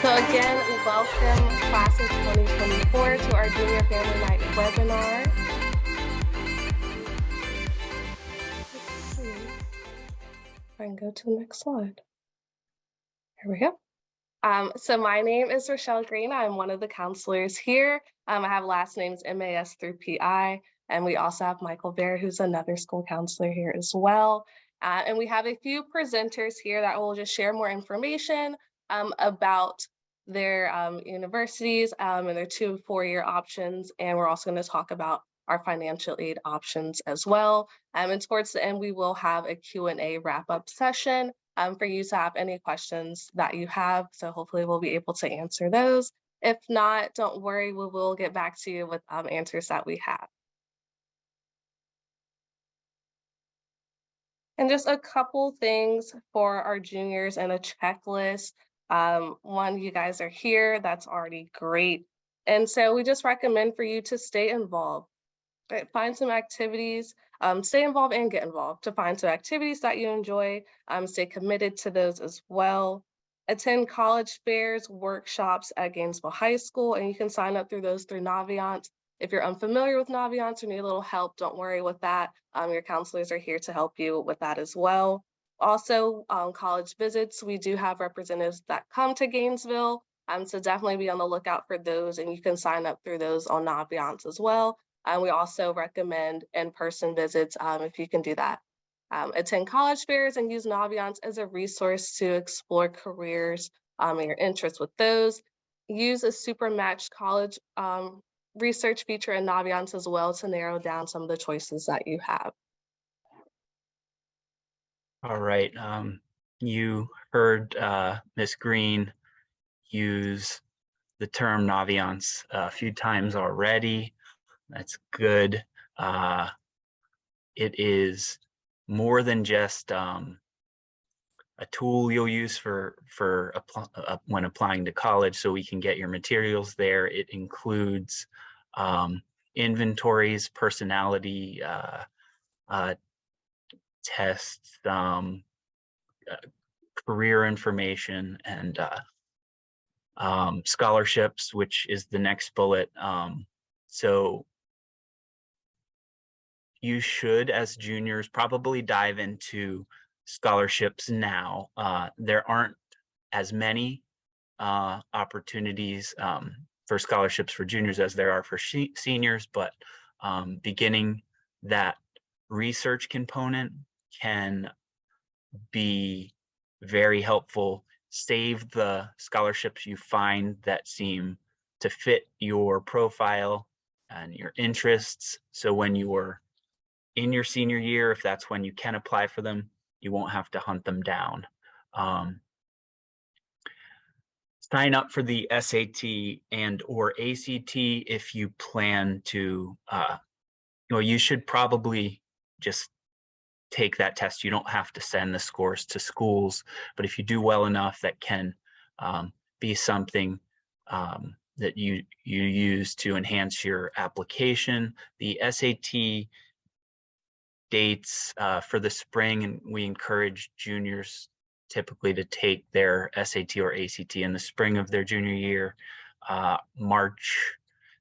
So again, welcome class of 2024 to our Junior Family Night webinar. Let's see if I can go to the next slide. Here we go. So my name is Rochelle Green. I'm one of the counselors here. I have last names MAS through PI, and we also have Michael Bear, who's another school counselor here as well. And we have a few presenters here that will just share more information about their universities and their 2- and 4-year options. And we're also going to talk about our financial aid options as well. And towards the end, we will have a Q&A wrap-up session for you to have any questions that you have. So hopefully we'll be able to answer those. If not, don't worry, we will get back to you with answers that we have. And just a couple things for our juniors and a checklist. One, you guys are here, that's already great. And so we just recommend for you to stay involved. Right? Find some activities, stay involved and get involved to find some activities that you enjoy, stay committed to those as well. Attend college fairs, workshops at Gainesville High School, and you can sign up through those through Naviance. If you're unfamiliar with Naviance or need a little help, don't worry with that. Your counselors are here to help you with that as well. Also, college visits, we do have representatives that come to Gainesville, so definitely be on the lookout for those, and you can sign up through those on Naviance as well. And we also recommend in-person visits if you can do that. Attend college fairs and use Naviance as a resource to explore careers and your interests with those. Use a super matched college research feature in Naviance as well to narrow down some of the choices that you have. All right, you heard Ms. Green use the term Naviance a few times already. That's good. It is more than just a tool you'll use for when applying to college so we can get your materials there. It includes inventories, personality tests, career information, and scholarships, which is the next bullet. So you should, as juniors, probably dive into scholarships now. There aren't as many opportunities for scholarships for juniors as there are for seniors, but beginning that research component can be very helpful. Save the scholarships you find that seem to fit your profile and your interests. So when you're in your senior year, if that's when you can apply for them, you won't have to hunt them down. Sign up for the SAT and or ACT if you plan to, you should probably just take that test. You don't have to send the scores to schools, but if you do well enough, that can be something that you use to enhance your application. The SAT dates for the spring, and we encourage juniors typically to take their SAT or ACT in the spring of their junior year. March,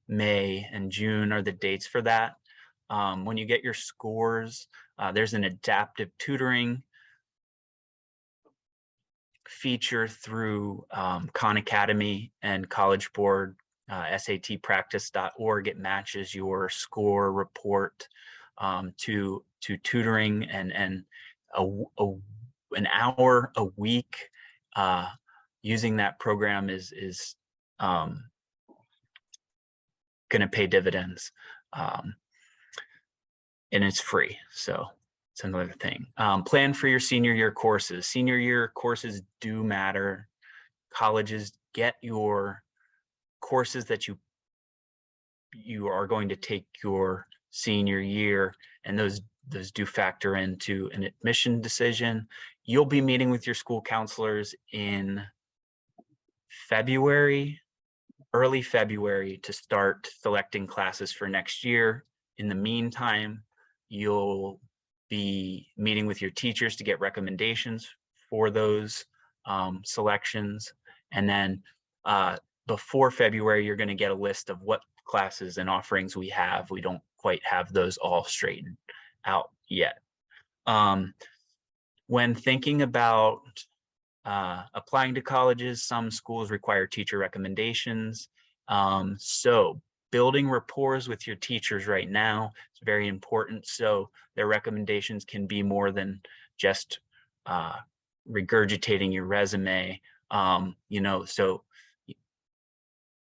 May, and June are the dates for that. When you get your scores, there's an adaptive tutoring feature through Khan Academy and College Board, satpractice.org. It matches your score report to tutoring, and an hour a week using that program is going to pay dividends, and it's free. So it's another thing. Plan for your senior year courses. Senior year courses do matter. Colleges get your courses that you are going to take your senior year, and those do factor into an admission decision. You'll be meeting with your school counselors in February, early February, to start selecting classes for next year. In the meantime, you'll be meeting with your teachers to get recommendations for those selections. And then before February, you're going to get a list of what classes and offerings we have. We don't quite have those all straightened out yet. When thinking about applying to colleges, some schools require teacher recommendations. So building rapport with your teachers right now is very important. So their recommendations can be more than just regurgitating your resume. So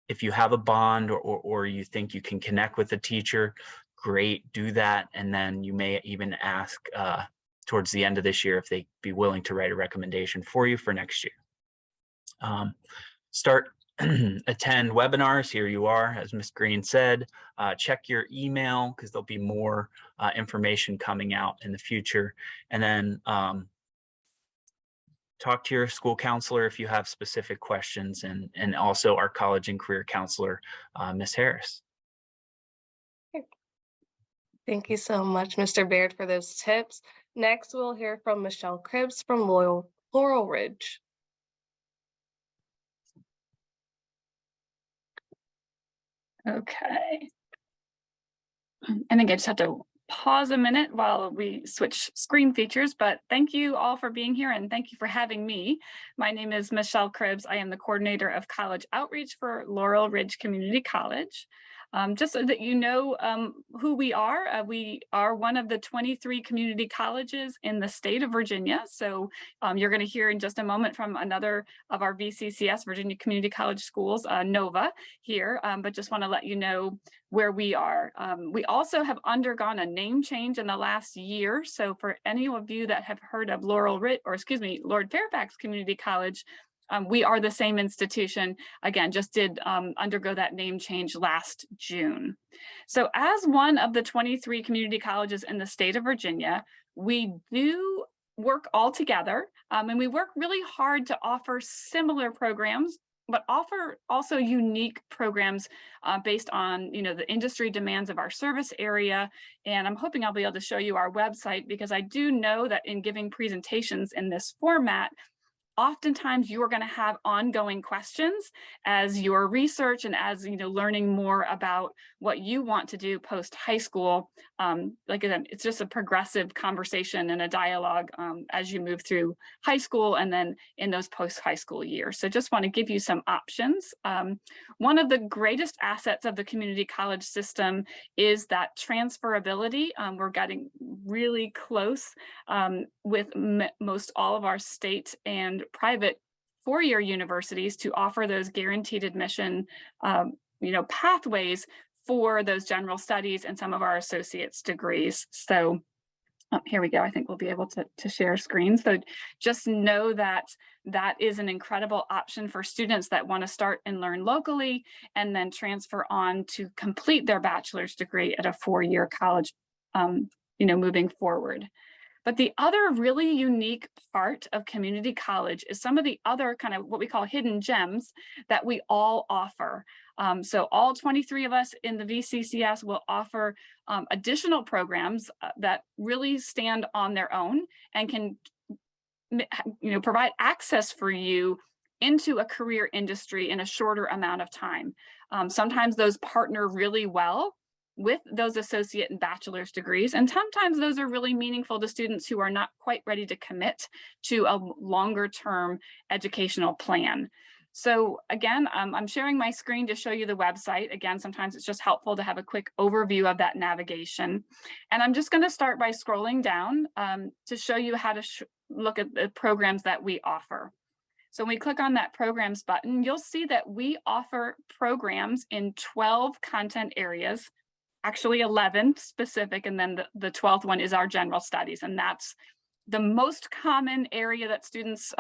if you have a bond or you think you can connect with the teacher, great, do that. And then you may even ask towards the end of this year if they'd be willing to write a recommendation for you for next year. Attend webinars. Here you are, as Ms. Green said. Check your email because there'll be more information coming out in the future. And then talk to your school counselor if you have specific questions, and also our college and career counselor, Ms. Harris. Thank you so much, Mr. Baird, for those tips. Next, we'll hear from Michelle Cribbs from Laurel Ridge. Okay. And again, just have to pause a minute while we switch screen features, but thank you all for being here and thank you for having me. My name is Michelle Cribbs. I am the coordinator of college outreach for Laurel Ridge Community College. Just so that you know who we are one of the 23 community colleges in the state of Virginia. So you're going to hear in just a moment from another of our VCCS, Virginia Community College Schools, Nova here, but just want to let you know where we are. We also have undergone a name change in the last year. So for any of you that have heard of Lord Fairfax Community College, we are the same institution, again, just did undergo that name change last June. So as one of the 23 community colleges in the state of Virginia, we do work all together and we work really hard to offer similar programs, but offer also unique programs based on the industry demands of our service area. And I'm hoping I'll be able to show you our website because I do know that in giving presentations in this format, oftentimes you are going to have ongoing questions as your research and as learning more about what you want to do post high school. Like I said, it's just a progressive conversation and a dialogue as you move through high school and then in those post high school years. So just want to give you some options. One of the greatest assets of the community college system is that transferability. We're getting really close with most all of our state and private four-year universities to offer those guaranteed admission pathways for those general studies and some of our associate's degrees. So here we go. I think we'll be able to share screens. So just know that that is an incredible option for students that want to start and learn locally and then transfer on to complete their bachelor's degree at a four-year college, moving forward. But the other really unique part of community college is some of the other kind of what we call hidden gems that we all offer. So all 23 of us in the VCCS will offer additional programs that really stand on their own and can provide access for you into a career industry in a shorter amount of time. Sometimes those partner really well with those associate and bachelor's degrees. And sometimes those are really meaningful to students who are not quite ready to commit to a longer term educational plan. So again, I'm sharing my screen to show you the website. Again, sometimes it's just helpful to have a quick overview of that navigation. And I'm just gonna start by scrolling down to show you how to look at the programs that we offer. So when we click on that programs button, you'll see that we offer programs in 12 content areas, actually 11 specific, and then the 12th one is our general studies, and that's the most common area that students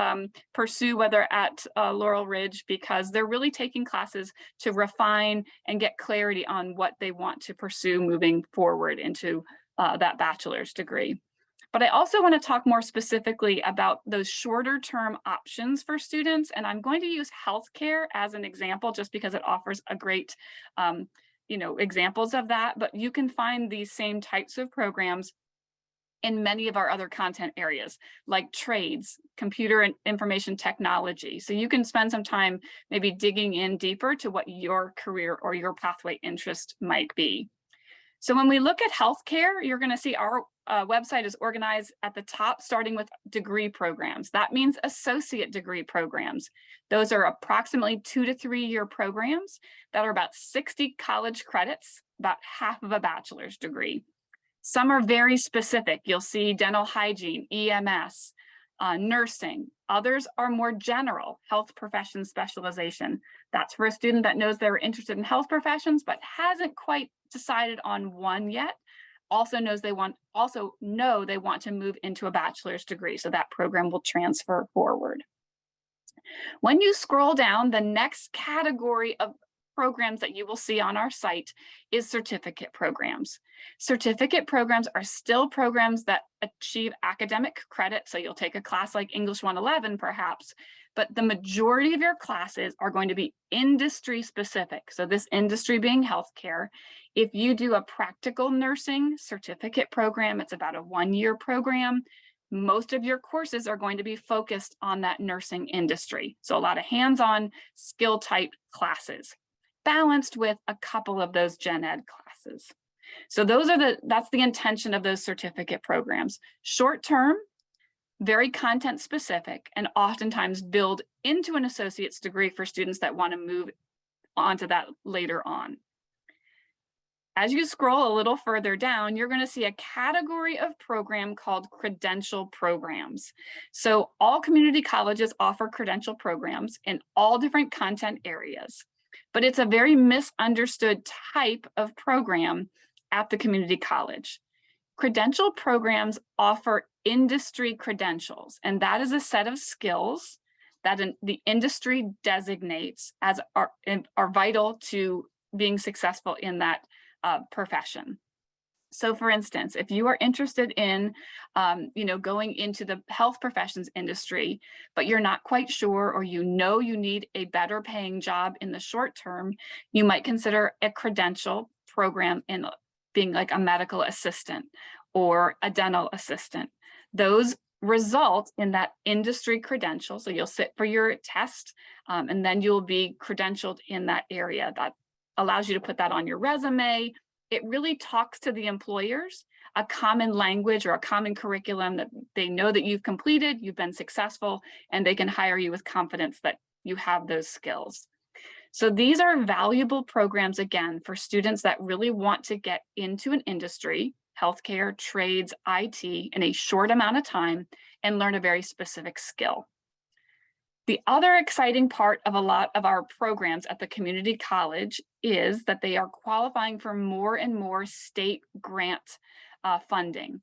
pursue, whether at Laurel Ridge, because they're really taking classes to refine and get clarity on what they want to pursue moving forward into that bachelor's degree. But I also want to talk more specifically about those shorter term options for students, and I'm going to use healthcare as an example just because it offers a great examples of that, but you can find these same types of programs in many of our other content areas, like trades, computer and information technology. So you can spend some time maybe digging in deeper to what your career or your pathway interest might be. So when we look at healthcare, you're going to see our website is organized at the top, starting with degree programs. That means associate degree programs. Those are approximately 2 to 3 year programs that are about 60 college credits, about half of a bachelor's degree. Some are very specific. You'll see dental hygiene, EMS, nursing. Others are more general, health profession specialization. That's for a student that knows they're interested in health professions, but hasn't quite decided on one yet. Also know they want to move into a bachelor's degree. So that program will transfer forward. When you scroll down, the next category of programs that you will see on our site is certificate programs. Certificate programs are still programs that achieve academic credit. So you'll take a class like English 111 perhaps, but the majority of your classes are going to be industry specific. So this industry being healthcare. If you do a practical nursing certificate program, it's about a 1-year program. Most of your courses are going to be focused on that nursing industry. So a lot of hands-on skill type classes, balanced with a couple of those gen ed classes. So that's the intention of those certificate programs. Short term, very content specific, and oftentimes build into an associate's degree for students that want to move on to that later on. As you scroll a little further down, you're going to see a category of program called credential programs. So all community colleges offer credential programs in all different content areas, but it's a very misunderstood type of program at the community college. Credential programs offer industry credentials, and that is a set of skills that the industry designates as are vital to being successful in that profession. So for instance, if you are interested in going into the health professions industry, but you're not quite sure, or you need a better paying job in the short term, you might consider a credential program in being like a medical assistant or a dental assistant. Those result in that industry credential. So you'll sit for your test and then you'll be credentialed in that area. That allows you to put that on your resume. It really talks to the employers, a common language or a common curriculum that they know that you've completed, you've been successful, and they can hire you with confidence that you have those skills. So these are valuable programs, again, for students that really want to get into an industry, healthcare, trades, IT, in a short amount of time and learn a very specific skill. The other exciting part of a lot of our programs at the community college is that they are qualifying for more and more state grant funding.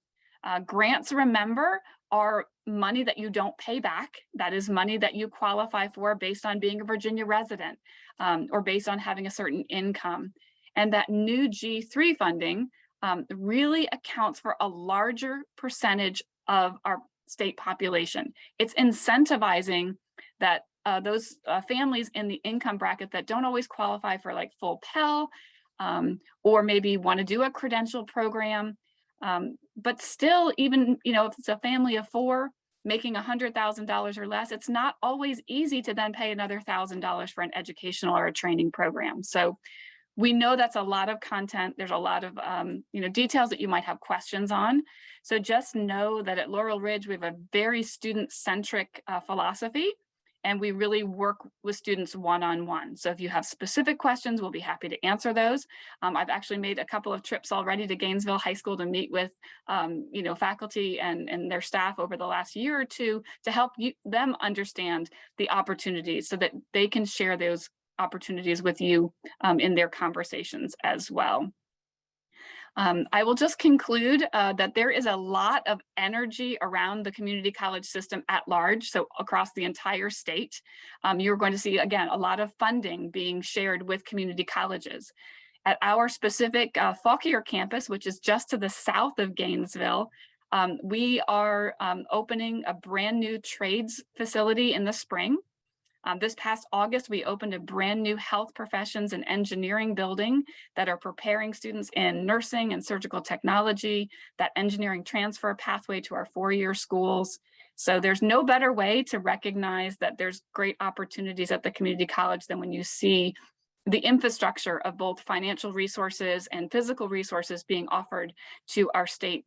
Grants, remember, are money that you don't pay back. That is money that you qualify for based on being a Virginia resident or based on having a certain income. And that new G3 funding really accounts for a larger percentage of our state population. It's incentivizing that those families in the income bracket that don't always qualify for like full Pell or maybe want to do a credential program, but still, even if it's a family of 4 making $100,000 or less, it's not always easy to then pay another $1,000 for an educational or a training program. So we know that's a lot of content. There's a lot of details that you might have questions on. So just know that at Laurel Ridge, we have a very student-centric philosophy, and we really work with students one-on-one. So if you have specific questions, we'll be happy to answer those. I've actually made a couple of trips already to Gainesville High School to meet with faculty and their staff over the last year or two to help them understand the opportunities so that they can share those opportunities with you in their conversations as well. I will just conclude that there is a lot of energy around the community college system at large, so across the entire state. You're going to see, again, a lot of funding being shared with community colleges. At our specific Fauquier campus, which is just to the south of Gainesville, we are opening a brand new trades facility in the spring. This past August, we opened a brand new health professions and engineering building that are preparing students in nursing and surgical technology, that engineering transfer pathway to our four-year schools. So there's no better way to recognize that there's great opportunities at the community college than when you see the infrastructure of both financial resources and physical resources being offered to our state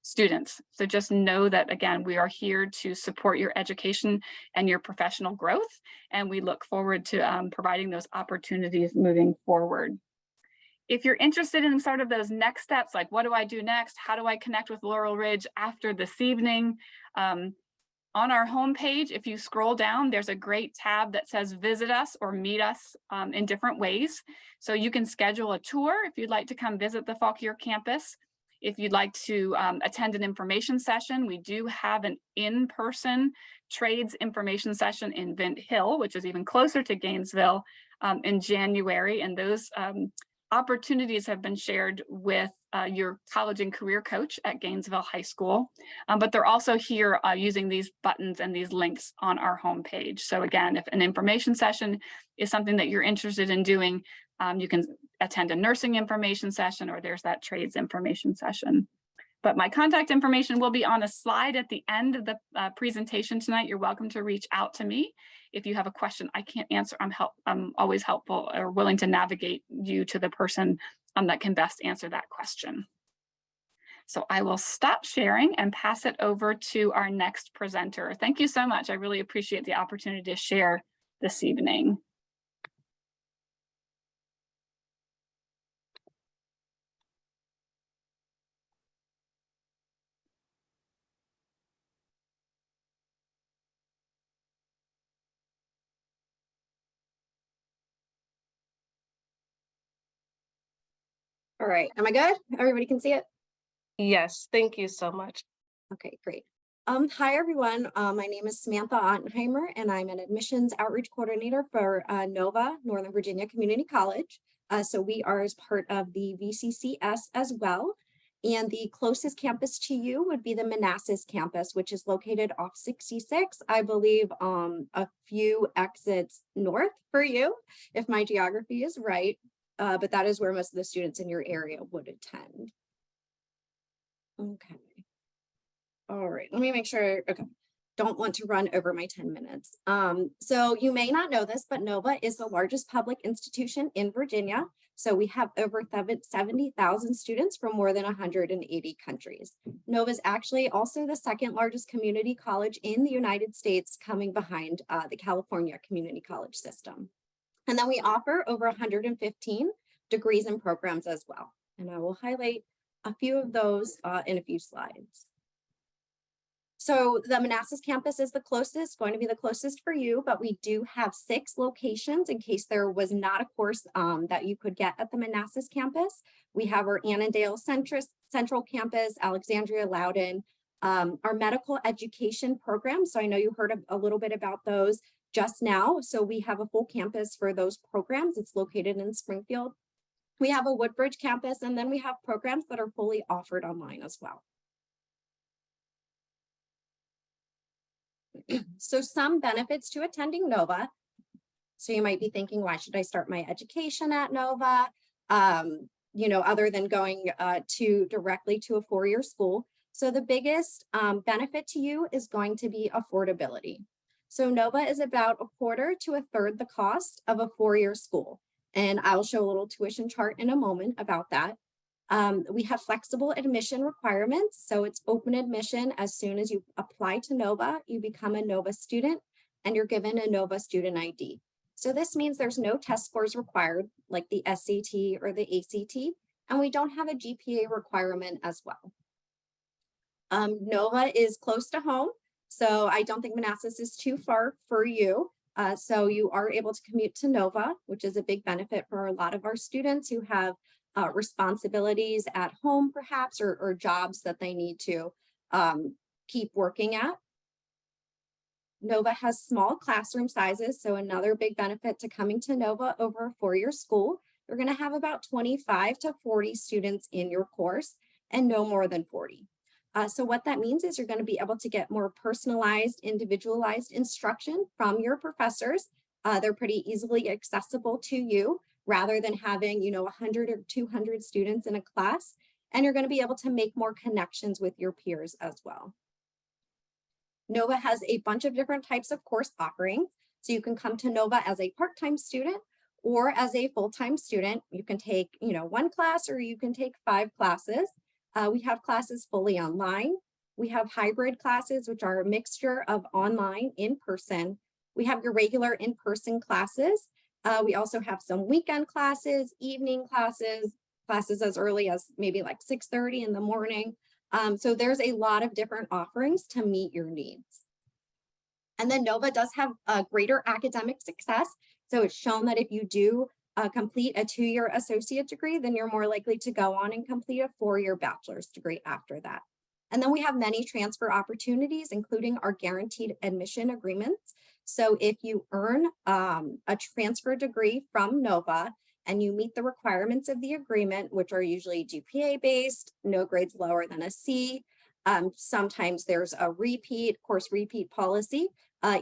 students. So just know that, again, we are here to support your education and your professional growth, and we look forward to providing those opportunities moving forward. If you're interested in sort of those next steps, like what do I do next? How do I connect with Laurel Ridge after this evening? On our homepage, if you scroll down, there's a great tab that says visit us or meet us in different ways. So you can schedule a tour if you'd like to come visit the Fauquier campus. If you'd like to attend an information session, we do have an in-person trades information session in Vint Hill, which is even closer to Gainesville, in January. And those opportunities have been shared with your college and career coach at Gainesville High School, but they're also here using these buttons and these links on our homepage. So again, if an information session is something that you're interested in doing, you can attend a nursing information session, or there's that trades information session. But my contact information will be on a slide at the end of the presentation tonight. You're welcome to reach out to me. If you have a question I can't answer, I'm always helpful or willing to navigate you to the person that can best answer that question. So I will stop sharing and pass it over to our next presenter. Thank you so much. I really appreciate the opportunity to share this evening. All right, am I good? Everybody can see it? Yes, thank you so much. Okay, great. Hi everyone, my name is Samantha Ottenheimer and I'm an admissions outreach coordinator for NOVA, Northern Virginia Community College. So we are as part of the VCCS as well. And the closest campus to you would be the Manassas campus, which is located off 66, I believe a few exits north for you, if my geography is right. But that is where most of the students in your area would attend. Okay. All right, let me make sure, okay. Don't want to run over my 10 minutes. So you may not know this, but NOVA is the largest public institution in Virginia. So we have over 70,000 students from more than 180 countries. NOVA is actually also the second largest community college in the United States, coming behind the California community college system. And then we offer over 115 degrees and programs as well. And I will highlight a few of those in a few slides. So the Manassas campus is going to be the closest for you, but we do have 6 locations in case there was not a course that you could get at the Manassas campus. We have our Annandale Central Campus, Alexandria Loudoun, our medical education program. So I know you heard a little bit about those just now. So we have a full campus for those programs. It's located in Springfield. We have a Woodbridge campus, and then we have programs that are fully offered online as well. So some benefits to attending NOVA. So you might be thinking, why should I start my education at NOVA? You know, other than going directly to a 4-year school. So the biggest benefit to you is going to be affordability. So NOVA is about 1/4 to 1/3 the cost of a 4-year school. And I'll show a little tuition chart in a moment about that. We have flexible admission requirements. So it's open admission. As soon as you apply to NOVA, you become a NOVA student and you're given a NOVA student ID. So this means there's no test scores required like the SAT or the ACT, and we don't have a GPA requirement as well. NOVA is close to home, so I don't think Manassas is too far for you. So you are able to commute to NOVA, which is a big benefit for a lot of our students who have responsibilities at home, perhaps, or jobs that they need to keep working at. NOVA has small classroom sizes, so another big benefit to coming to NOVA over a 4-year school. You're going to have about 25 to 40 students in your course and no more than 40. So what that means is you're going to be able to get more personalized, individualized instruction from your professors. They're pretty easily accessible to you rather than having, 100 or 200 students in a class. And you're going to be able to make more connections with your peers as well. Nova has a bunch of different types of course offerings. So you can come to Nova as a part-time student or as a full-time student. You can take, one class or you can take 5 classes. We have classes fully online. We have hybrid classes, which are a mixture of online, in-person. We have your regular in-person classes. We also have some weekend classes, evening classes as early as maybe like 6:30 in the morning. So there's a lot of different offerings to meet your needs. And then Nova does have a greater academic success. So it's shown that if you do complete a 2-year associate degree, then you're more likely to go on and complete a 4-year bachelor's degree after that. And then we have many transfer opportunities, including our guaranteed admission agreements. So if you earn a transfer degree from Nova and you meet the requirements of the agreement, which are usually GPA based, no grades lower than a C. Sometimes there's a course repeat policy.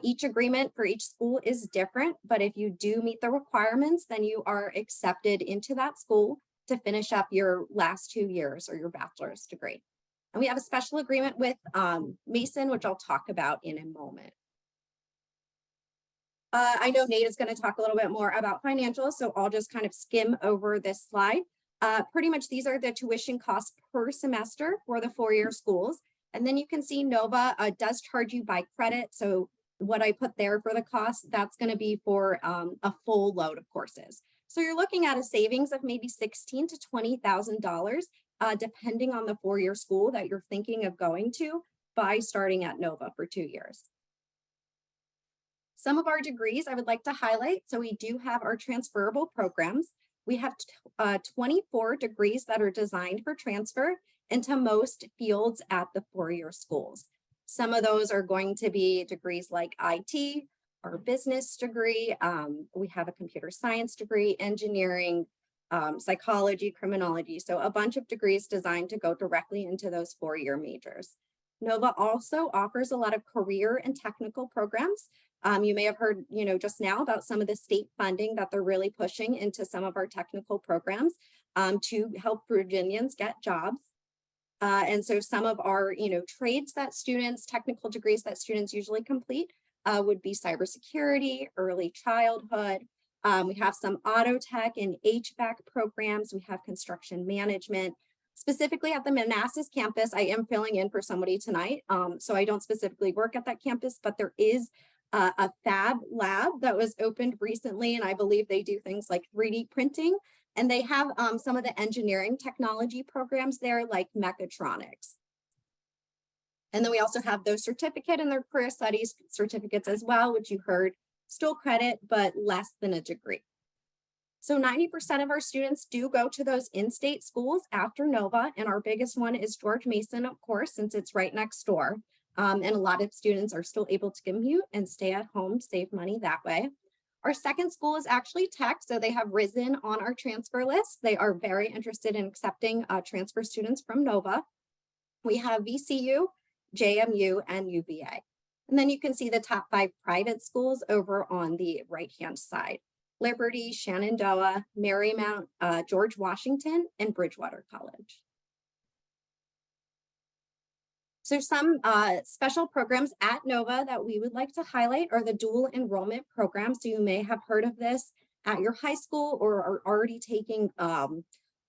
Each agreement for each school is different, but if you do meet the requirements, then you are accepted into that school to finish up your last 2 years or your bachelor's degree. And we have a special agreement with Mason, which I'll talk about in a moment. I know Nate is going to talk a little bit more about financials, so I'll just kind of skim over this slide. Pretty much these are the tuition costs per semester for the 4-year schools. And then you can see Nova does charge you by credit. So what I put there for the cost, that's going to be for a full load of courses. So you're looking at a savings of maybe $16,000 to $20,000, depending on the 4-year school that you're thinking of going to by starting at Nova for 2 years. Some of our degrees I would like to highlight. So we do have our transferable programs. We have 24 degrees that are designed for transfer into most fields at the 4-year schools. Some of those are going to be degrees like IT, or business degree. We have a computer science degree, engineering, psychology, criminology. So a bunch of degrees designed to go directly into those 4-year majors. Nova also offers a lot of career and technical programs. You may have heard, just now about some of the state funding that they're really pushing into some of our technical programs to help Virginians get jobs. And so some of our, trades that students, technical degrees that students usually complete would be cybersecurity, early childhood. We have some auto tech and HVAC programs. We have construction management. Specifically at the Manassas campus, I am filling in for somebody tonight. So I don't specifically work at that campus, but there is a fab lab that was opened recently, and I believe they do things like 3D printing, and they have some of the engineering technology programs there, like mechatronics. And then we also have those certificate and their career studies certificates as well, which you heard still credit, but less than a degree. So 90% of our students do go to those in-state schools after Nova, and our biggest one is George Mason, of course, since it's right next door. And a lot of students are still able to commute and stay at home, save money that way. Our second school is actually Tech, so they have risen on our transfer list. They are very interested in accepting transfer students from Nova. We have VCU, JMU, and UVA. And then you can see the top 5 private schools over on the right-hand side: Liberty, Shenandoah, Marymount, George Washington, and Bridgewater College. So some special programs at Nova that we would like to highlight are the dual enrollment programs. So you may have heard of this at your high school or are already taking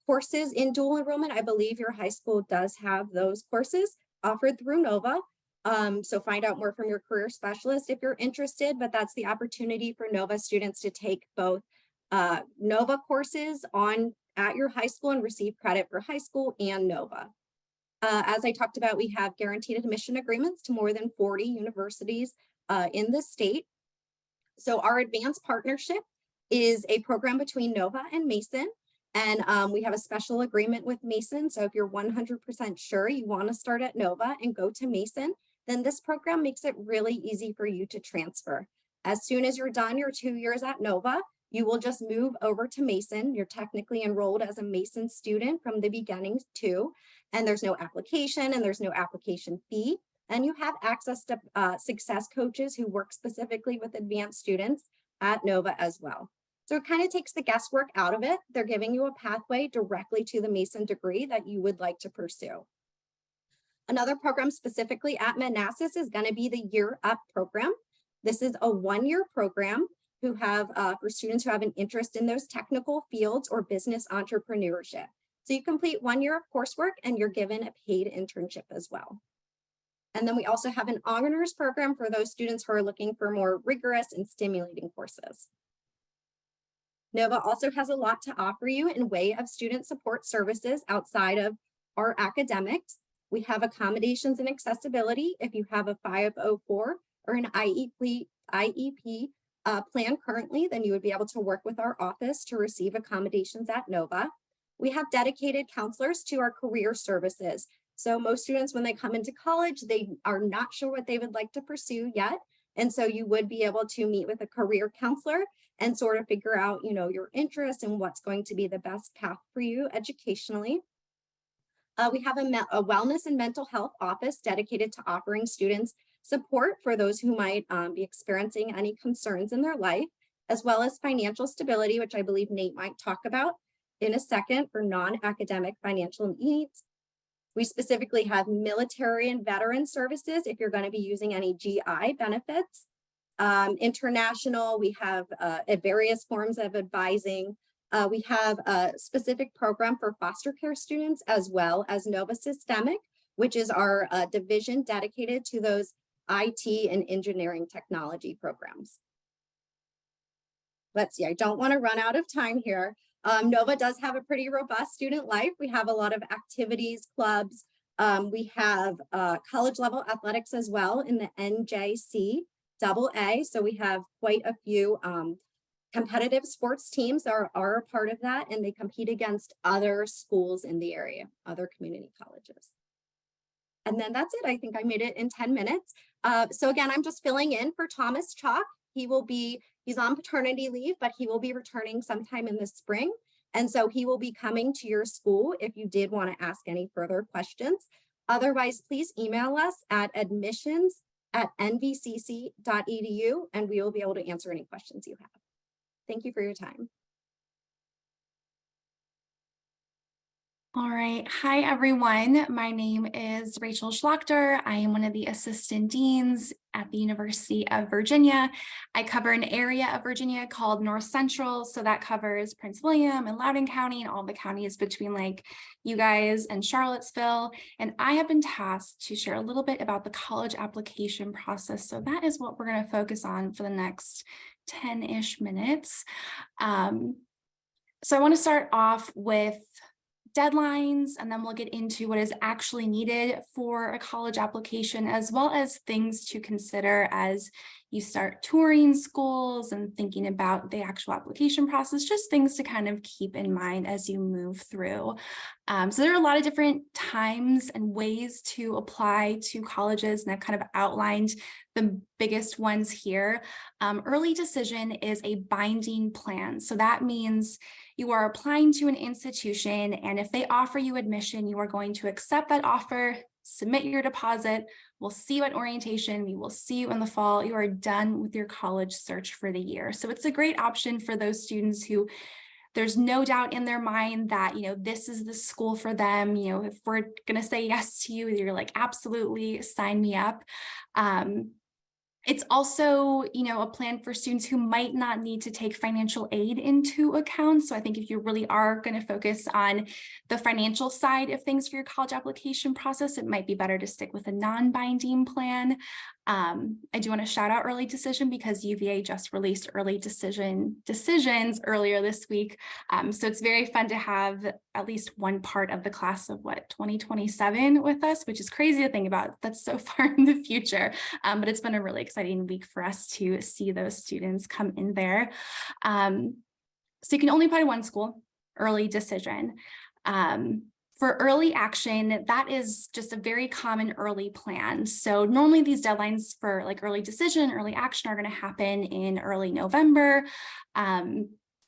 courses in dual enrollment. I believe your high school does have those courses offered through Nova. So find out more from your career specialist if you're interested, but that's the opportunity for Nova students to take both Nova courses at your high school and receive credit for high school and Nova. As I talked about, we have guaranteed admission agreements to more than 40 universities in the state. So our advanced partnership is a program between Nova and Mason, and we have a special agreement with Mason. So if you're 100% sure you want to start at Nova and go to Mason, then this program makes it really easy for you to transfer. As soon as you're done your 2 years at Nova, you will just move over to Mason. You're technically enrolled as a Mason student from the beginning too. and there's no application and there's no application fee. And you have access to success coaches who work specifically with advanced students at Nova as well. So it kind of takes the guesswork out of it. They're giving you a pathway directly to the Mason degree that you would like to pursue. Another program specifically at Manassas is going to be the Year Up program. This is a one-year program who have for students who have an interest in those technical fields or business entrepreneurship. So you complete 1 year of coursework and you're given a paid internship as well. And then we also have an honors program for those students who are looking for more rigorous and stimulating courses. Nova also has a lot to offer you in way of student support services outside of our academics. We have accommodations and accessibility if you have a 504 or an IEP plan currently, then you would be able to work with our office to receive accommodations at Nova. We have dedicated counselors to our career services. So most students, when they come into college, they are not sure what they would like to pursue yet. And so you would be able to meet with a career counselor and sort of figure out, your interests and what's going to be the best path for you educationally. We have a wellness and mental health office dedicated to offering students support for those who might be experiencing any concerns in their life, as well as financial stability, which I believe Nate might talk about in a second for non-academic financial needs. We specifically have military and veteran services if you're going to be using any GI benefits. International, we have various forms of advising. We have a specific program for foster care students, as well as Nova Systemic, which is our division dedicated to those IT and engineering technology programs. Let's see, I don't want to run out of time here. Nova does have a pretty robust student life. We have a lot of activities, clubs. We have college level athletics as well in the NJC AA. So we have quite a few competitive sports teams that are a part of that, and they compete against other schools in the area, other community colleges. And then that's it. I think I made it in 10 minutes. So again, I'm just filling in for Thomas Chalk. He's on paternity leave, but he will be returning sometime in the spring. And so he will be coming to your school if you did want to ask any further questions. Otherwise, please email us at admissions@nvcc.edu and we will be able to answer any questions you have. Thank you for your time. All right. Hi, everyone. My name is Rachel Schlachter. I am one of the assistant deans at the University of Virginia. I cover an area of Virginia called North Central. So that covers Prince William and Loudoun County and all the counties between like you guys and Charlottesville. And I have been tasked to share a little bit about the college application process. So that is what we're going to focus on for the next 10-ish minutes. So I want to start off with deadlines, and then we'll get into what is actually needed for a college application, as well as things to consider as you start touring schools and thinking about the actual application process, just things to kind of keep in mind as you move through. So there are a lot of different times and ways to apply to colleges, and I've kind of outlined the biggest ones here. Early decision is a binding plan. So that means you are applying to an institution, and if they offer you admission, you are going to accept that offer, submit your deposit. We'll see you at orientation. We will see you in the fall. You are done with your college search for the year. So it's a great option for those students who there's no doubt in their mind that, this is the school for them. If we're going to say yes to you, you're like, absolutely, sign me up. It's also, a plan for students who might not need to take financial aid into account. So I think if you really are going to focus on the financial side of things for your college application process, it might be better to stick with a non-binding plan. I do want to shout out early decision because UVA just released early decisions earlier this week. So it's very fun to have at least one part of the class of 2027 with us, which is crazy to think about. That's so far in the future. But it's been a really exciting week for us to see those students come in there. So you can only apply to one school, early decision. For early action, that is just a very common early plan. So normally these deadlines for like early decision, early action are going to happen in early November.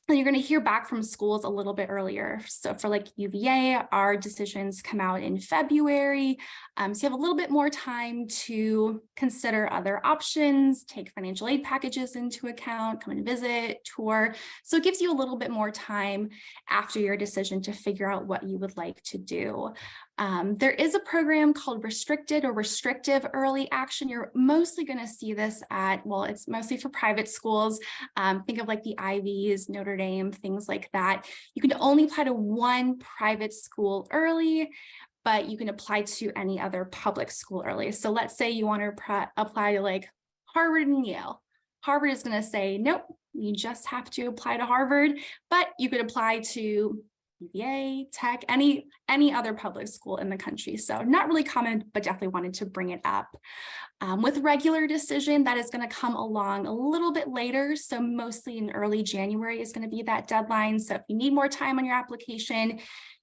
And you're going to hear back from schools a little bit earlier. So for like UVA, our decisions come out in February. So you have a little bit more time to consider other options, take financial aid packages into account, come and visit, tour. So it gives you a little bit more time after your decision to figure out what you would like to do. There is a program called restricted or restrictive early action. You're mostly going to see this at, well, it's mostly for private schools. Think of like the Ivies, Notre Dame, things like that. You can only apply to one private school early, but you can apply to any other public school early. So let's say you want to apply to like Harvard and Yale. Harvard is going to say, nope, you just have to apply to Harvard, but you could apply to UVA, Tech, any other public school in the country. So not really common, but definitely wanted to bring it up. With regular decision, that is going to come along a little bit later. So mostly in early January is going to be that deadline. So if you need more time on your application,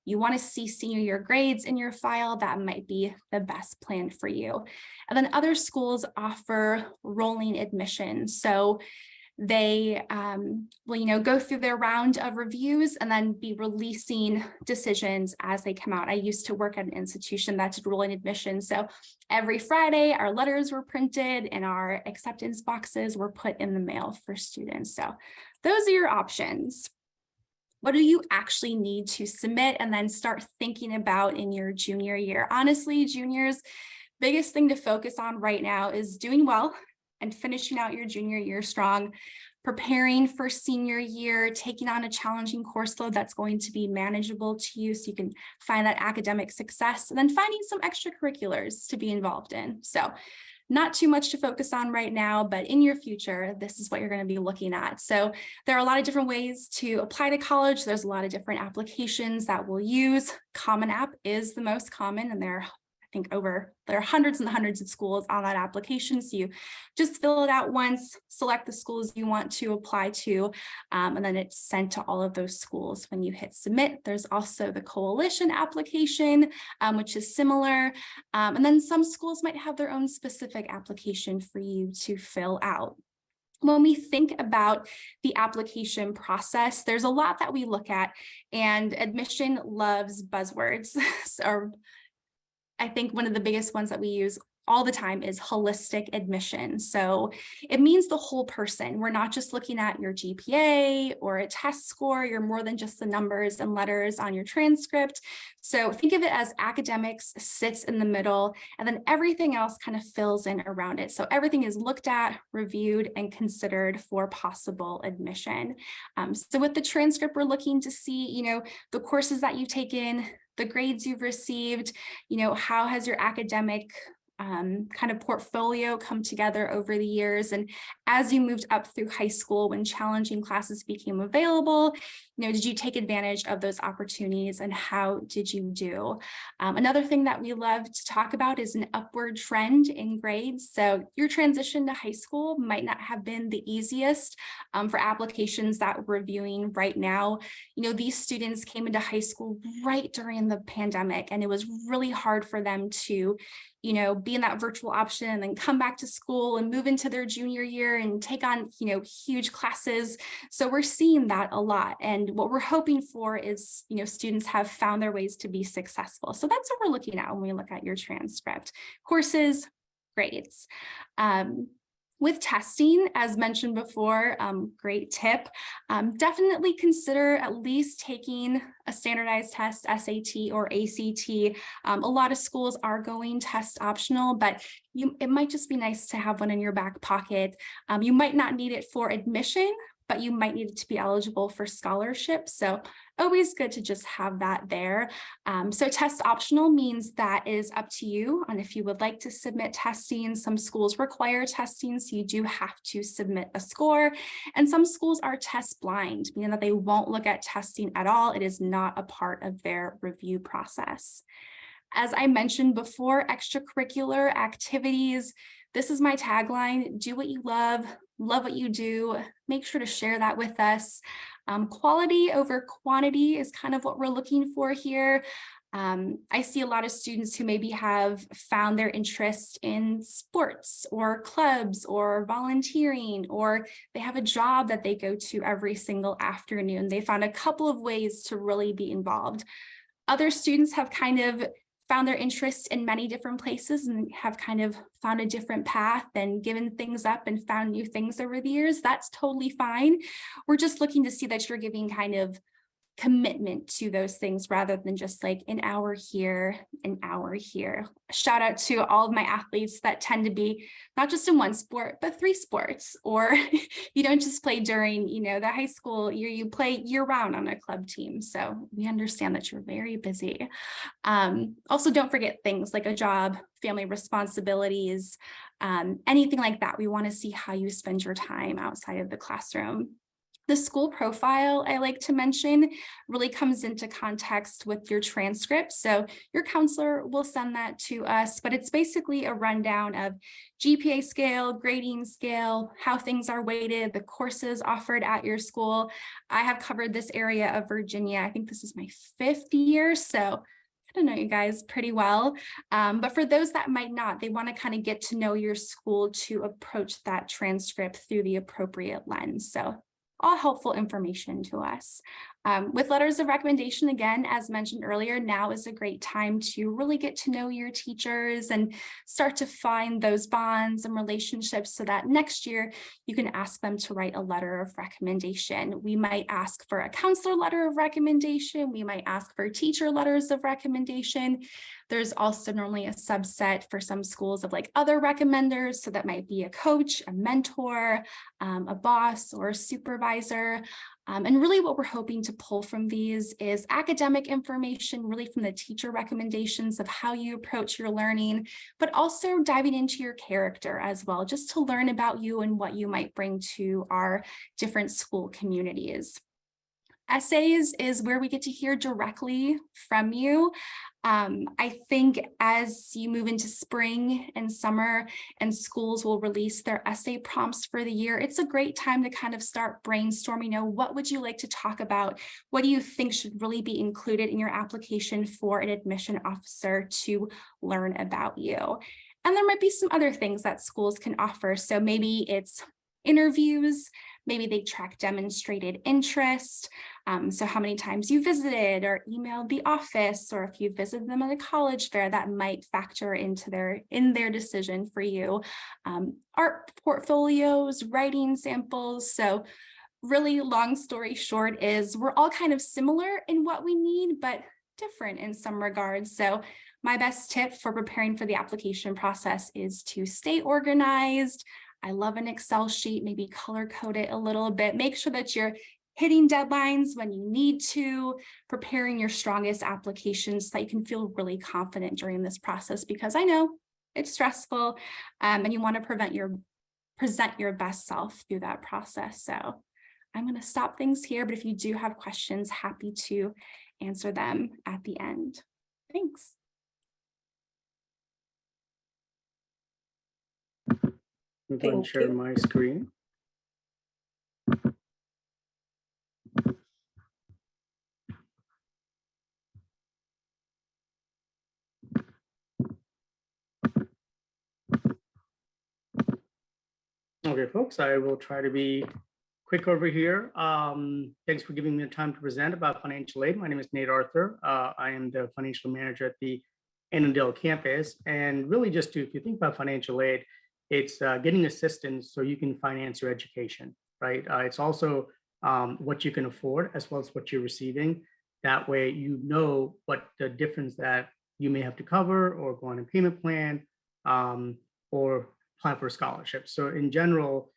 you want to see senior year grades in your file, that might be the best plan for you. And then other schools offer rolling admission. So they will, go through their round of reviews and then be releasing decisions as they come out. I used to work at an institution that did rolling admission. So every Friday, our letters were printed and our acceptance boxes were put in the mail for students. So those are your options. What do you actually need to submit and then start thinking about in your junior year? Honestly, juniors, biggest thing to focus on right now is doing well and finishing out your junior year strong, preparing for senior year, taking on a challenging course load that's going to be manageable to you so you can find that academic success, and then finding some extracurriculars to be involved in. So not too much to focus on right now, but in your future, this is what you're going to be looking at. So there are a lot of different ways to apply to college. There's a lot of different applications that we'll use. Common App is the most common, and there are hundreds and hundreds of schools on that application. So you just fill it out once, select the schools you want to apply to, and then it's sent to all of those schools when you hit submit. There's also the coalition application, which is similar. And then some schools might have their own specific application for you to fill out. When we think about the application process, there's a lot that we look at, and admission loves buzzwords. So I think one of the biggest ones that we use all the time is holistic admission. So it means the whole person. We're not just looking at your GPA or a test score. You're more than just the numbers and letters on your transcript. So think of it as academics sits in the middle, and then everything else kind of fills in around it. So everything is looked at, reviewed, and considered for possible admission. So with the transcript, we're looking to see, the courses that you've taken, the grades you've received, how has your academic kind of portfolio come together over the years. And as you moved up through high school, when challenging classes became available, did you take advantage of those opportunities, and how did you do? Another thing that we love to talk about is an upward trend in grades. So your transition to high school might not have been the easiest for applications that we're reviewing right now. These students came into high school right during the pandemic, and it was really hard for them to be in that virtual option and then come back to school and move into their junior year and take on, huge classes. So we're seeing that a lot. And what we're hoping for is, students have found their ways to be successful. So that's what we're looking at when we look at your transcript. Courses, grades. With testing, as mentioned before, great tip, definitely consider at least taking a standardized test, SAT or ACT. A lot of schools are going test optional, but it might just be nice to have one in your back pocket. You might not need it for admission, but you might need it to be eligible for scholarship. So always good to just have that there. So test optional means that is up to you on if you would like to submit testing. Some schools require testing, so you do have to submit a score. And some schools are test blind, meaning that they won't look at testing at all. It is not a part of their review process. As I mentioned before, extracurricular activities. This is my tagline: do what you love what you do. Make sure to share that with us. Quality over quantity is kind of what we're looking for here. I see a lot of students who maybe have found their interest in sports or clubs or volunteering, or they have a job that they go to every single afternoon. They found a couple of ways to really be involved. Other students have kind of found their interest in many different places and have kind of found a different path and given things up and found new things over the years. That's totally fine. We're just looking to see that you're giving kind of commitment to those things rather than just like an hour here, an hour here. Shout out to all of my athletes that tend to be not just in one sport, but 3 sports, or you don't just play during, the high school year, you play year round on a club team. So we understand that you're very busy. Also, don't forget things like a job, family responsibilities, anything like that. We want to see how you spend your time outside of the classroom. The school profile I like to mention really comes into context with your transcript. So your counselor will send that to us, but it's basically a rundown of GPA scale, grading scale, how things are weighted, the courses offered at your school. I have covered this area of Virginia. I think this is my 5th year. So I don't know you guys pretty well, but for those that might not, they want to kind of get to know your school to approach that transcript through the appropriate lens. So all helpful information to us. With letters of recommendation, again, as mentioned earlier, now is a great time to really get to know your teachers and start to find those bonds and relationships so that next year you can ask them to write a letter of recommendation. We might ask for a counselor letter of recommendation. We might ask for teacher letters of recommendation. There's also normally a subset for some schools of like other recommenders. So that might be a coach, a mentor, a boss, or a supervisor. And really what we're hoping to pull from these is academic information, really from the teacher recommendations of how you approach your learning, but also diving into your character as well, just to learn about you and what you might bring to our different school communities. Essays is where we get to hear directly from you. I think as you move into spring and summer and schools will release their essay prompts for the year, it's a great time to kind of start brainstorming, what would you like to talk about? What do you think should really be included in your application for an admission officer to learn about you? And there might be some other things that schools can offer. So maybe it's interviews, maybe they track demonstrated interest. So how many times you visited or emailed the office, or if you visited them at a college fair, that might factor into their decision for you. Art portfolios, writing samples. So really, long story short is we're all kind of similar in what we need, but different in some regards. So my best tip for preparing for the application process is to stay organized. I love an Excel sheet, maybe color code it a little bit. Make sure that you're hitting deadlines when you need to, preparing your strongest applications so that you can feel really confident during this process, because I know it's stressful and you want to present your best self through that process. So I'm going to stop things here, but if you do have questions, happy to answer them at the end. Thanks. I'm going to share my screen. Okay, folks, I will try to be quick over here. Thanks for giving me the time to present about financial aid. My name is Nate Arthur. I am the financial manager at the Annandale campus. And really just if you think about financial aid, it's getting assistance so you can finance your education, right? It's also what you can afford as well as what you're receiving. That way, you know what the difference that you may have to cover or go on a payment plan or apply for a scholarship. So in general,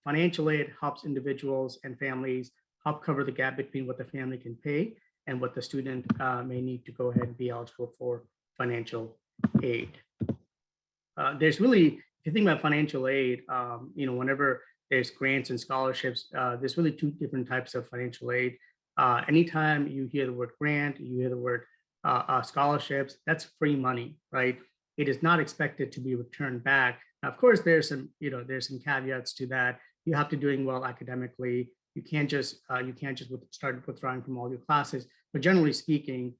financial aid helps individuals and families help cover the gap between what the family can pay and what the student may need to go ahead and be eligible for financial aid. There's really, if you think about financial aid, whenever there's grants and scholarships, there's really 2 different types of financial aid. Anytime you hear the word grant, you hear the word scholarships, that's free money, right? It is not expected to be returned back. Now, of course, there's some caveats to that. You have to doing well academically. You can't just start withdrawing from all your classes. But generally speaking,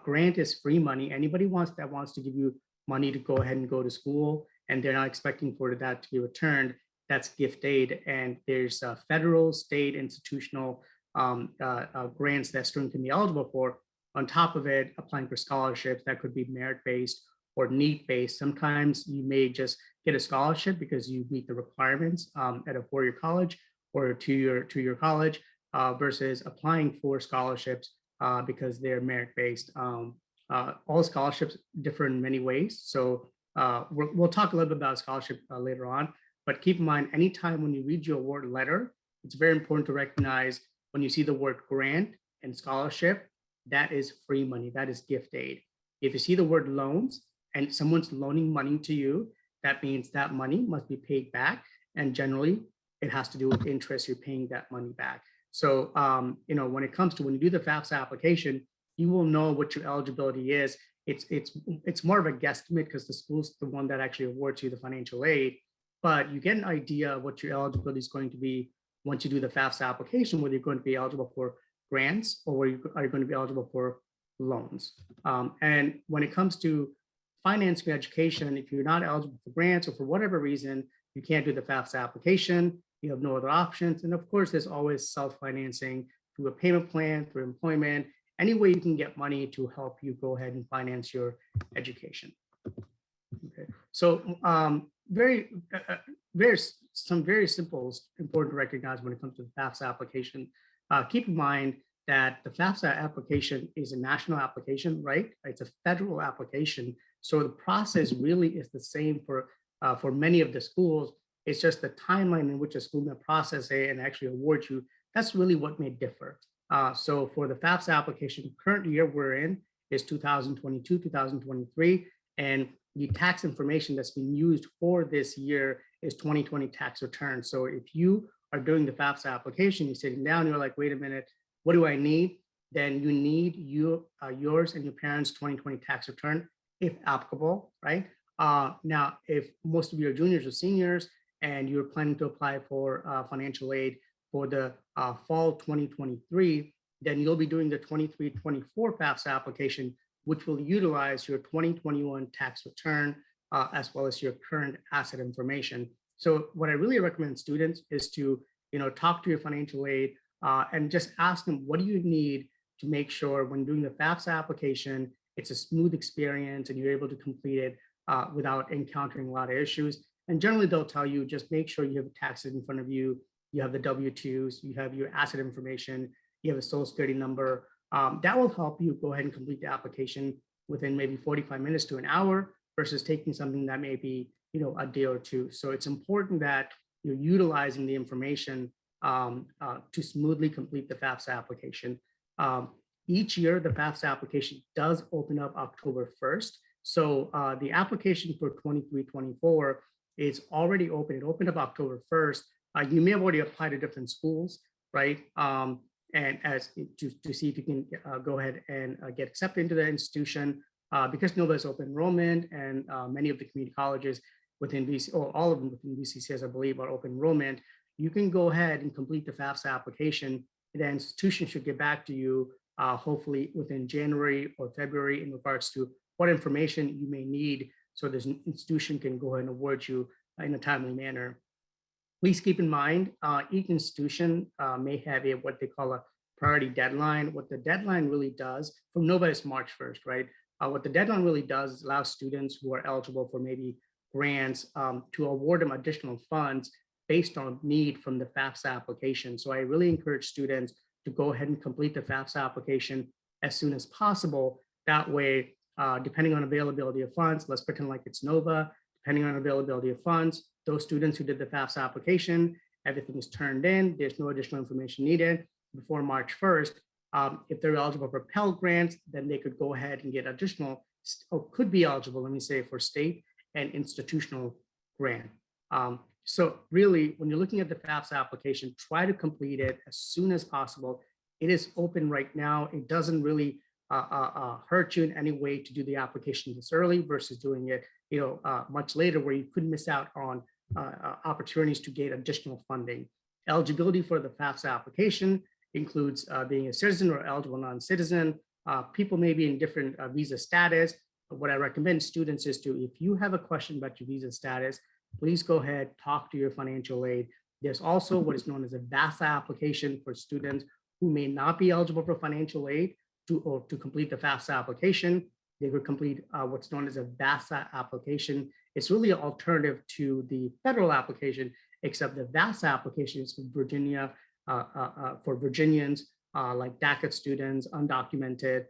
Grant is free money. Anybody wants to give you money to go ahead and go to school, and they're not expecting for that to be returned, that's gift aid. And there's federal, state, institutional grants that students can be eligible for. On top of it, applying for scholarships that could be merit-based or need-based. Sometimes you may just get a scholarship because you meet the requirements at a four-year college or a two-year college versus applying for scholarships because they're merit-based. All scholarships differ in many ways. So we'll talk a little bit about scholarship later on, but keep in mind, anytime when you read your award letter, it's very important to recognize when you see the word grant and scholarship, that is free money, that is gift aid. If you see the word loans and someone's loaning money to you, that means that money must be paid back. And generally it has to do with interest, you're paying that money back. So, when it comes to when you do the FAFSA application, you will know what your eligibility is. It's more of a guesstimate because the school's the one that actually awards you the financial aid, but you get an idea of what your eligibility is going to be once you do the FAFSA application, whether you're going to be eligible for grants or are you going to be eligible for loans. And when it comes to financing your education, if you're not eligible for grants or for whatever reason, you can't do the FAFSA application, you have no other options. And of course, there's always self-financing through a payment plan, through employment, any way you can get money to help you go ahead and finance your education. Okay, so some very simple, important to recognize when it comes to the FAFSA application. Keep in mind that the FAFSA application is a national application, right? It's a federal application. So the process really is the same for many of the schools. It's just the timeline in which a school may process it and actually award you. That's really what may differ. So for the FAFSA application, current year we're in is 2022, 2023, and the tax information that's being used for this year is 2020 tax return. So if you are doing the FAFSA application, you're sitting down, you're like, wait a minute, what do I need? Then you need yours and your parents' 2020 tax return, if applicable, right? Now, if most of your juniors or seniors and you're planning to apply for financial aid for the fall 2023, then you'll be doing the 23-24 FAFSA application, which will utilize your 2021 tax return as well as your current asset information. So what I really recommend students is to talk to your financial aid and just ask them, what do you need to make sure when doing the FAFSA application, it's a smooth experience and you're able to complete it without encountering a lot of issues. And generally they'll tell you, just make sure you have the taxes in front of you, you have the W-2s, you have your asset information, you have a social security number. That will help you go ahead and complete the application within maybe 45 minutes to an hour versus taking something that may be a day or two. So it's important that you're utilizing the information to smoothly complete the FAFSA application. Each year, the FAFSA application does open up October 1st. So the application for 23-24 is already open. It opened up October 1st. You may have already applied to different schools, right? And as to see if you can go ahead and get accepted into the institution because NOVA is open enrollment and many of the community colleges within BC, or all of them within BCCS, I believe, are open enrollment. You can go ahead and complete the FAFSA application. The institution should get back to you hopefully within January or February in regards to what information you may need so this institution can go ahead and award you in a timely manner. Please keep in mind, each institution may have what they call a priority deadline. What the deadline really does, from NOVA is March 1st, right? What the deadline really does is allow students who are eligible for maybe grants to award them additional funds based on need from the FAFSA application. So I really encourage students to go ahead and complete the FAFSA application as soon as possible. That way, depending on availability of funds, let's pretend like it's NOVA, depending on availability of funds, those students who did the FAFSA application, everything is turned in, there's no additional information needed before March 1st. If they're eligible for Pell Grants, then they could go ahead and get additional, or could be eligible, let me say, for state and institutional grant. So really, when you're looking at the FAFSA application, try to complete it as soon as possible. It is open right now. It doesn't really hurt you in any way to do the application this early versus doing it much later, where you could miss out on opportunities to get additional funding. Eligibility for the FAFSA application includes being a citizen or eligible non-citizen, People may be in different visa status. What I recommend students is to, if you have a question about your visa status, please go ahead, talk to your financial aid. There's also what is known as a VASA application for students who may not be eligible for financial aid to complete the FAFSA application. They would complete what's known as a VASA application. It's really an alternative to the federal application, except the VASA application is for Virginia, for Virginians, like DACA students, undocumented.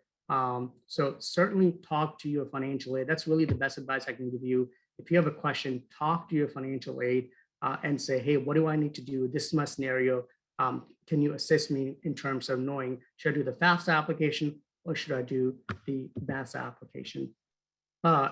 So certainly talk to your financial aid. That's really the best advice I can give you. If you have a question, talk to your financial aid and say, hey, what do I need to do? This is my scenario. Can you assist me in terms of knowing, should I do the FAFSA application or should I do the VASA application?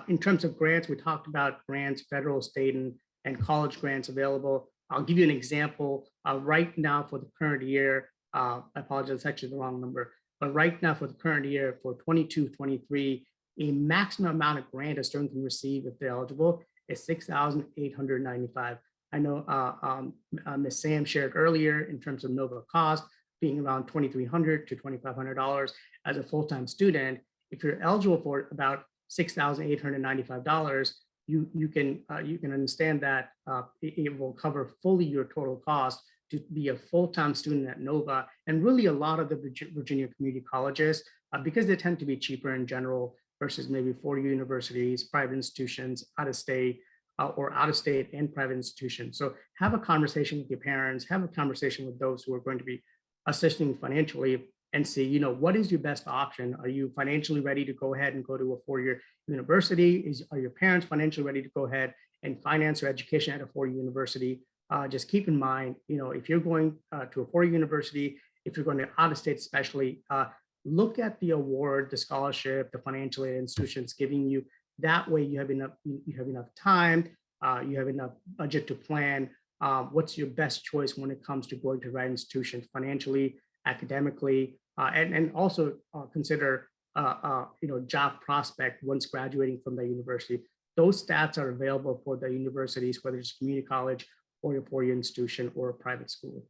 In terms of grants, we talked about grants, federal, state, and college grants available. I'll give you an example. Right now for the current year, I apologize, it's actually the wrong number, but right now for the current year for 22-23, a maximum amount of grant a student can receive if they're eligible is $6,895. I know Ms. Sam shared earlier in terms of NOVA cost being around $2,300 to $2,500 as a full-time student. If you're eligible for about $6,895, you can understand that it will cover fully your total cost to be a full-time student at NOVA, and really a lot of the Virginia community colleges, because they tend to be cheaper in general versus maybe four-year universities, private institutions, out-of-state, or out-of-state and private institutions. So have a conversation with your parents, have a conversation with those who are going to be assisting financially, and see, you know, what is your best option? Are you financially ready to go ahead and go to a four-year university? Are your parents financially ready to go ahead and finance your education at a four-year university? Just keep in mind, you know, if you're going to a four-year university, if you're going to out-of-state especially, look at the award, the scholarship, the financial aid institutions giving you. That way you have enough time, you have enough budget to plan. What's your best choice when it comes to going to the right institution financially, academically, and also consider you know, job prospect once graduating from the university. Those stats are available for the universities, whether it's community college or a four-year institution or a private school.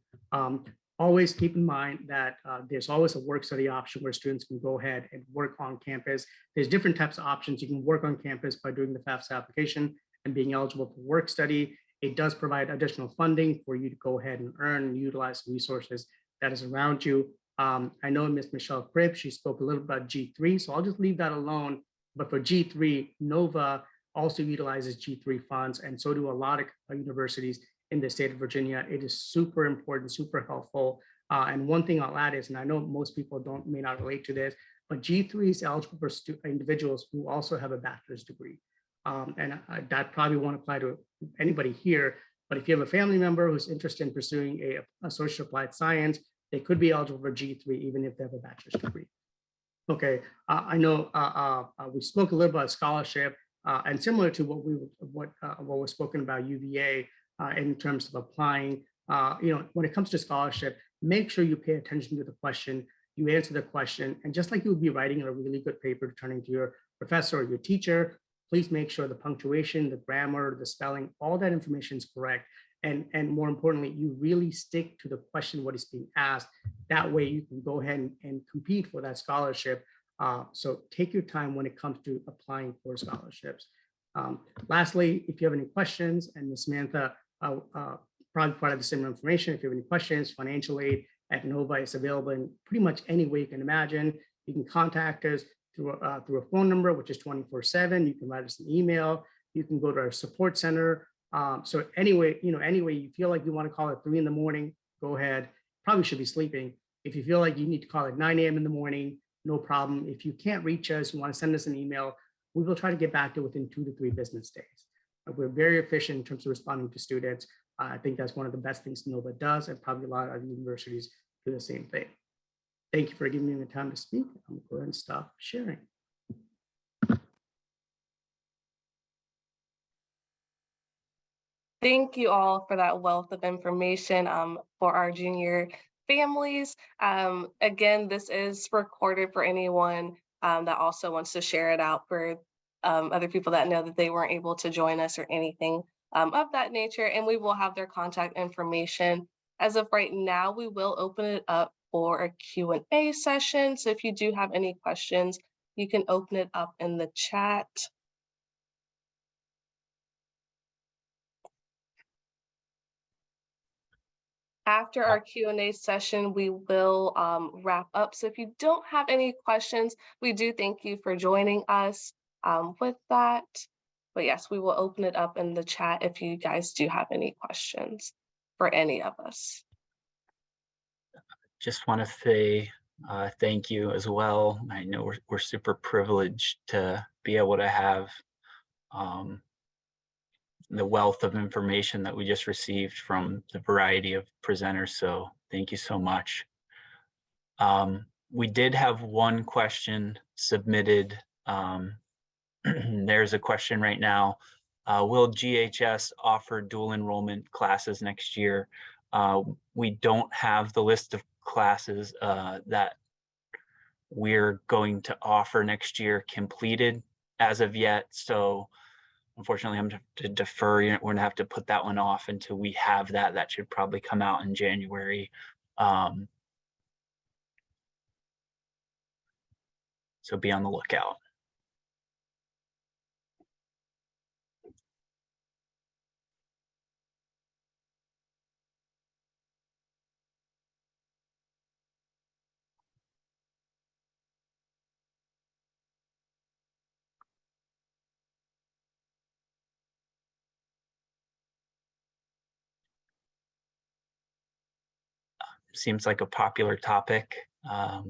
Always keep in mind that there's always a work study option where students can go ahead and work on campus. There's different types of options. You can work on campus by doing the FAFSA application and being eligible for work study. It does provide additional funding for you to go ahead and earn and utilize resources that is around you. I know Ms. Michelle Cribb, she spoke a little about G3, so I'll just leave that alone. But for G3, NOVA also utilizes G3 funds, and so do a lot of universities in the state of Virginia. It is super important, super helpful. And one thing I'll add is, and I know most people may not relate to this, but G3 is eligible for individuals who also have a bachelor's degree. And that probably won't apply to anybody here, but if you have a family member who's interested in pursuing a social applied science, they could be eligible for G3 even if they have a bachelor's degree. Okay, I know we spoke a little about scholarship, and similar to what was spoken about UVA in terms of applying. You know, when it comes to scholarship, make sure you pay attention to the question, you answer the question, and just like you would be writing a really good paper turning to your professor or your teacher, please make sure the punctuation, the grammar, the spelling, all that information is correct. And more importantly, you really stick to the question, what is being asked. That way you can go ahead and compete for that scholarship. So take your time when it comes to applying for scholarships. Lastly, if you have any questions, and Ms. Samantha probably provided the similar information, if you have any questions, financial aid at NOVA is available in pretty much any way you can imagine. You can contact us through a phone number, which is 24/7. You can write us an email. You can go to our support center. So anyway, anyway you feel like you want to call at 3 in the morning, go ahead. Probably should be sleeping. If you feel like you need to call at 9 a.m. in the morning, no problem. If you can't reach us, you want to send us an email, we will try to get back to within 2 to 3 business days. We're very efficient in terms of responding to students. I think that's one of the best things NOVA does, and probably a lot of universities do the same thing. Thank you for giving me the time to speak. I'm going to go ahead and stop sharing. Thank you all for that wealth of information for our junior families. Again, this is recorded for anyone that also wants to share it out for other people that know that they weren't able to join us or anything of that nature, and we will have their contact information. As of right now, we will open it up for a Q&A session. So if you do have any questions, you can open it up in the chat. After our Q&A session, we will wrap up. So if you don't have any questions, we do thank you for joining us with that. But yes, we will open it up in the chat if you guys do have any questions for any of us. Just want to say thank you as well. I know we're super privileged to be able to have the wealth of information that we just received from the variety of presenters. So thank you so much. We did have one question submitted. There's a question right now. Will GHS offer dual enrollment classes next year? We don't have the list of classes that we're going to offer next year completed as of yet. So unfortunately, I'm going to defer. We're going to have to put that one off until we have that. That should probably come out in January. So be on the lookout. Seems like a popular topic. How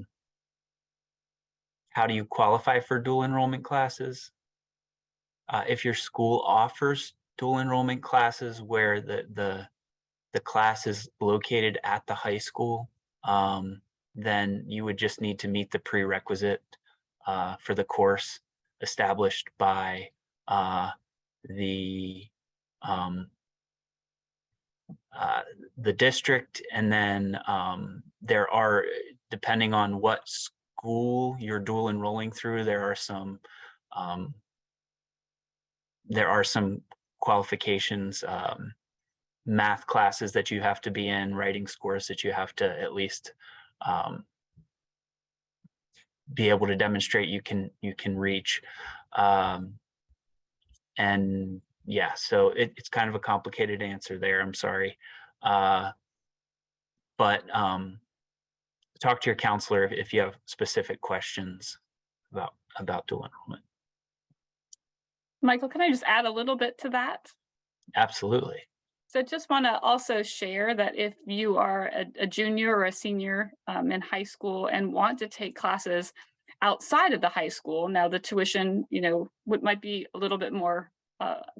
do you qualify for dual enrollment classes? If your school offers dual enrollment classes where the class is located at the high school, then you would just need to meet the prerequisite for the course established by the district. And then there are, depending on what school you're dual enrolling through, there are some qualifications, math classes that you have to be in, writing scores that you have to at least be able to demonstrate you can reach. And yeah, so it's kind of a complicated answer there. I'm sorry. But talk to your counselor if you have specific questions about dual enrollment. Michael, can I just add a little bit to that? Absolutely. So just want to also share that if you are a junior or a senior in high school and want to take classes outside of the high school, now the tuition, might be a little bit more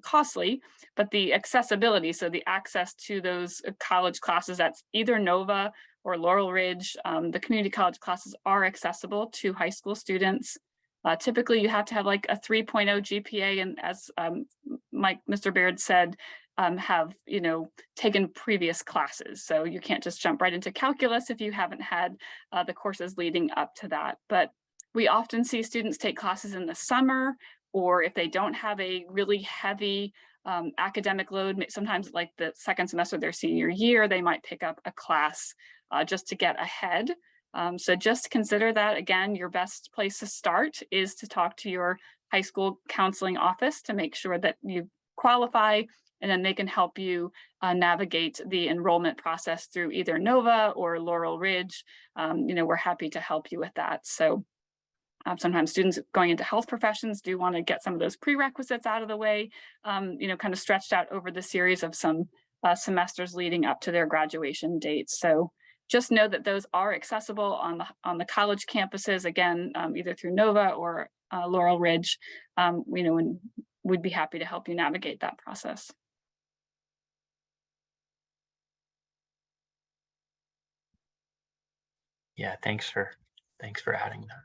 costly, but the accessibility, so the access to those college classes, that's either Nova or Laurel Ridge, the community college classes are accessible to high school students. Typically, you have to have like a 3.0 GPA, and as Mr. Baird said, have taken previous classes. So you can't just jump right into calculus if you haven't had the courses leading up to that. But we often see students take classes in the summer, or if they don't have a really heavy academic load, sometimes like the second semester of their senior year, they might pick up a class just to get ahead. So just consider that, again, your best place to start is to talk to your high school counseling office to make sure that you qualify, and then they can help you navigate the enrollment process through either Nova or Laurel Ridge. We're happy to help you with that. So sometimes students going into health professions do want to get some of those prerequisites out of the way, kind of stretched out over the series of some semesters leading up to their graduation dates. So just know that those are accessible on the college campuses, again, either through Nova or Laurel Ridge, and we'd be happy to help you navigate that process. Yeah, thanks for adding that.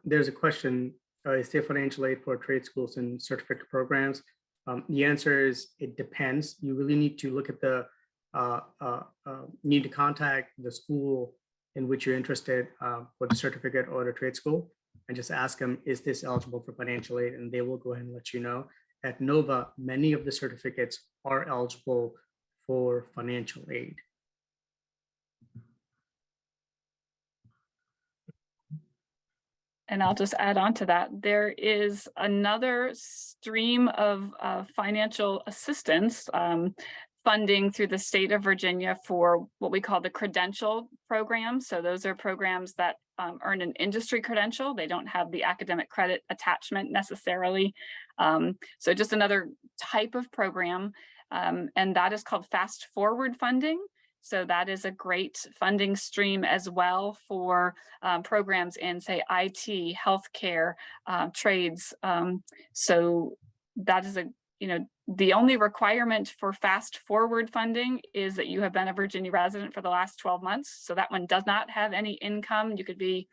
There's a question, is there financial aid for trade schools and certificate programs? The answer is it depends. You really need to look at the, need to contact the school in which you're interested for the certificate or the trade school, and just ask them, is this eligible for financial aid? And they will go ahead and let you know. At Nova, many of the certificates are eligible for financial aid. And I'll just add on to that. There is another stream of financial assistance funding through the state of Virginia for what we call the credential programs. So those are programs that earn an industry credential. They don't have the academic credit attachment necessarily. So just another type of program, and that is called fast forward funding. So that is a great funding stream as well for programs in, say, IT, healthcare, trades. So that is the only requirement for fast forward funding is that you have been a Virginia resident for the last 12 months. So that one does not have any income. You could be,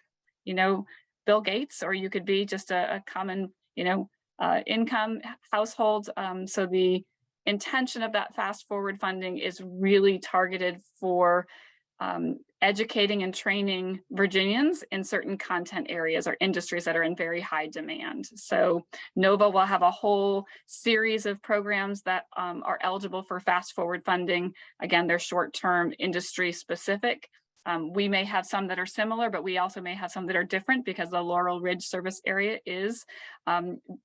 Bill Gates, or you could be just a common, income household. So the intention of that fast forward funding is really targeted for educating and training Virginians in certain content areas or industries that are in very high demand. So Nova will have a whole series of programs that are eligible for fast forward funding. Again, they're short-term industry specific. We may have some that are similar, but we also may have some that are different because the Laurel Ridge service area is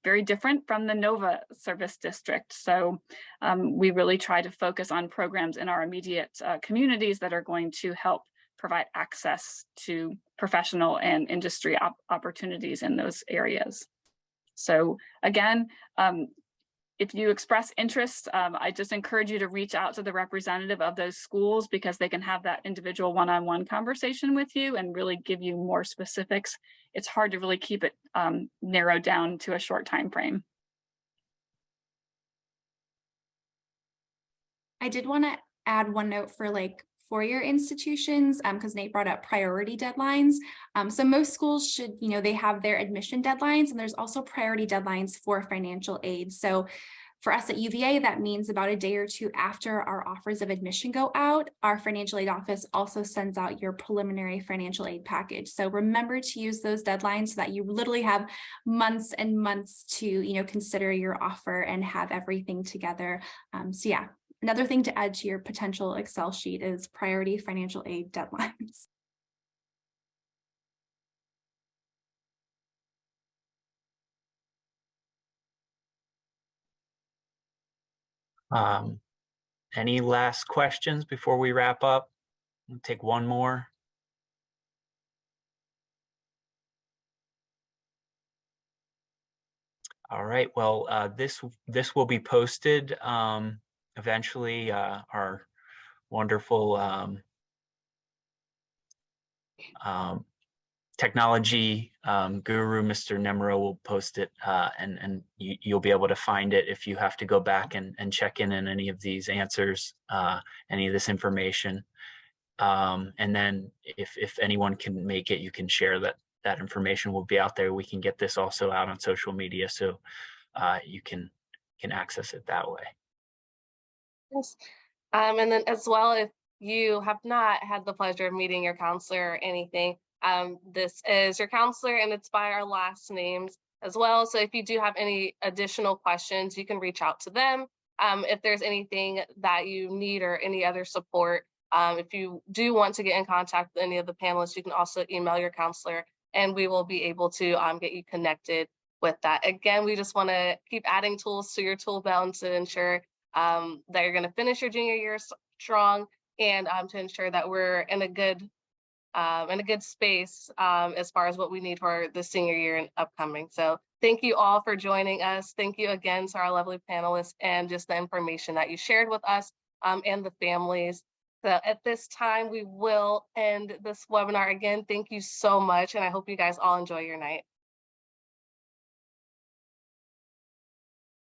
very different from the Nova service district. So we really try to focus on programs in our immediate communities that are going to help provide access to professional and industry opportunities in those areas. So again, if you express interest, I just encourage you to reach out to the representative of those schools, because they can have that individual one-on-one conversation with you and really give you more specifics. It's hard to really keep it narrowed down to a short time frame. I did want to add one note for four-year institutions, because Nate brought up priority deadlines. So most schools should, they have their admission deadlines, and there's also priority deadlines for financial aid. So for us at UVA, that means about a day or two after our offers of admission go out, our financial aid office also sends out your preliminary financial aid package. So remember to use those deadlines so that you literally have months and months to, consider your offer and have everything together. So yeah. Another thing to add to your potential Excel sheet is priority financial aid deadlines. Any last questions before we wrap up? We'll take one more. All right, well, this will be posted eventually. Our wonderful technology guru, Mr. Nemro, will post it, and you'll be able to find it if you have to go back and check in any of these answers, any of this information. And then if anyone can make it, you can share that information will be out there. We can get this also out on social media, so you can access it that way. Yes. And then as well, if you have not had the pleasure of meeting your counselor or anything, this is your counselor, and it's by our last names as well. So if you do have any additional questions, you can reach out to them. If there's anything that you need or any other support, if you do want to get in contact with any of the panelists, you can also email your counselor, and we will be able to get you connected with that. Again, we just want to keep adding tools to your tool belt to ensure that you're going to finish your junior year strong, and to ensure that we're in a good space as far as what we need for the senior year and upcoming. So thank you all for joining us. Thank you again to our lovely panelists and just the information that you shared with us and the families. So at this time, we will end this webinar. Again, thank you so much, and I hope you guys all enjoy your night.